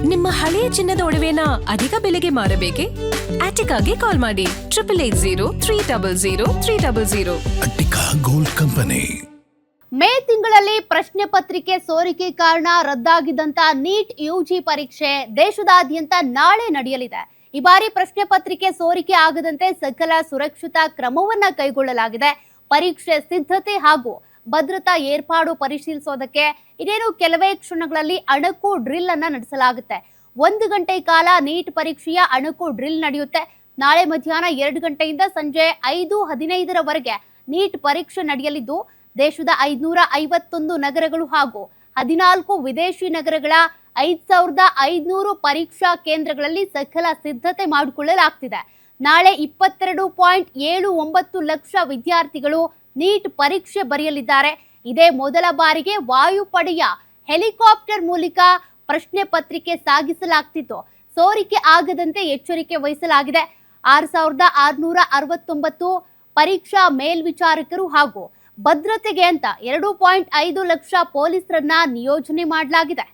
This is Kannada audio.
ನಿಮ್ಮ ಹಳೆಯ ಚಿನ್ನದ ಒಡವೆನ ಅಧಿಕ ಬೆಲೆಗೆ ಮಾರಬೇಕೆ? ಆಟಿಕಾಗೆ ಕಾಲ್ ಮಾಡಿ 8880 ಅಟ್ಟಿಕಾ ಗೋಲ್ಡ್ ಕಂಪನಿ. ಮೇ ತಿಂಗಳಲ್ಲಿ ಪ್ರಶ್ನೆ ಪತ್ರಿಕೆ ಸೋರಿಕೆ ಕಾರಣ ರದ್ದಾಗಿದ್ದಂತ ನೀಟ್ ಯುಜಿ ಪರೀಕ್ಷೆ ದೇಶದಾದ್ಯಂತ ನಾಳೆ ನಡೆಯಲಿದೆ. ಈ ಬಾರಿ ಪ್ರಶ್ನೆ ಪತ್ರಿಕೆ ಸೋರಿಕೆ ಆಗದಂತೆ ಸಕಲ ಸುರಕ್ಷತಾ ಕ್ರಮವನ್ನ ಕೈಗೊಳ್ಳಲಾಗಿದೆ. ಪರೀಕ್ಷೆ ಸಿದ್ಧತೆ ಹಾಗೂ ಭದ್ರತಾ ಏರ್ಪಾಡು ಪರಿಶೀಲಿಸೋದಕ್ಕೆ ಇನ್ನೇನು ಕೆಲವೇ ಕ್ಷಣಗಳಲ್ಲಿ ಅಣಕು ಡ್ರಿಲ್ ಅನ್ನ ನಡೆಸಲಾಗುತ್ತೆ. 1 ಗಂಟೆ ಕಾಲ ನೀಟ್ ಪರೀಕ್ಷೆಯ ಅಣಕು ಡ್ರಿಲ್ ನಡೆಯುತ್ತೆ. ನಾಳೆ ಮಧ್ಯಾಹ್ನ 2 ಗಂಟೆಯಿಂದ ಸಂಜೆ 5:15ರವರೆಗೆ ನೀಟ್ ಪರೀಕ್ಷೆ ನಡೆಯಲಿದ್ದು, ದೇಶದ 551 ನಗರಗಳು ಹಾಗೂ 14 ವಿದೇಶಿ ನಗರಗಳ 5500 ಪರೀಕ್ಷಾ ಕೇಂದ್ರಗಳಲ್ಲಿ ಸಕಲ ಸಿದ್ಧತೆ ಮಾಡಿಕೊಳ್ಳಲಾಗ್ತಿದೆ. ನಾಳೆ 22.79 ಲಕ್ಷ ವಿದ್ಯಾರ್ಥಿಗಳು ನೀಟ್ ಪರೀಕ್ಷೆ ಬರೆಯಲಿದ್ದಾರೆ. ಇದೇ ಮೊದಲ ಬಾರಿಗೆ ವಾಯುಪಡೆಯ ಹೆಲಿಕಾಪ್ಟರ್ ಮೂಲಕ ಪ್ರಶ್ನೆ ಪತ್ರಿಕೆ ಸಾಗಿಸಲಾಗ್ತಿತ್ತು. ಸೋರಿಕೆ ಆಗದಂತೆ ಎಚ್ಚರಿಕೆ ವಹಿಸಲಾಗಿದೆ. 6669 ಪರೀಕ್ಷಾ ಮೇಲ್ವಿಚಾರಕರು ಹಾಗೂ ಭದ್ರತೆಗೆ ಅಂತ 2.5 ಲಕ್ಷ ಪೊಲೀಸರನ್ನ ನಿಯೋಜನೆ ಮಾಡಲಾಗಿದೆ.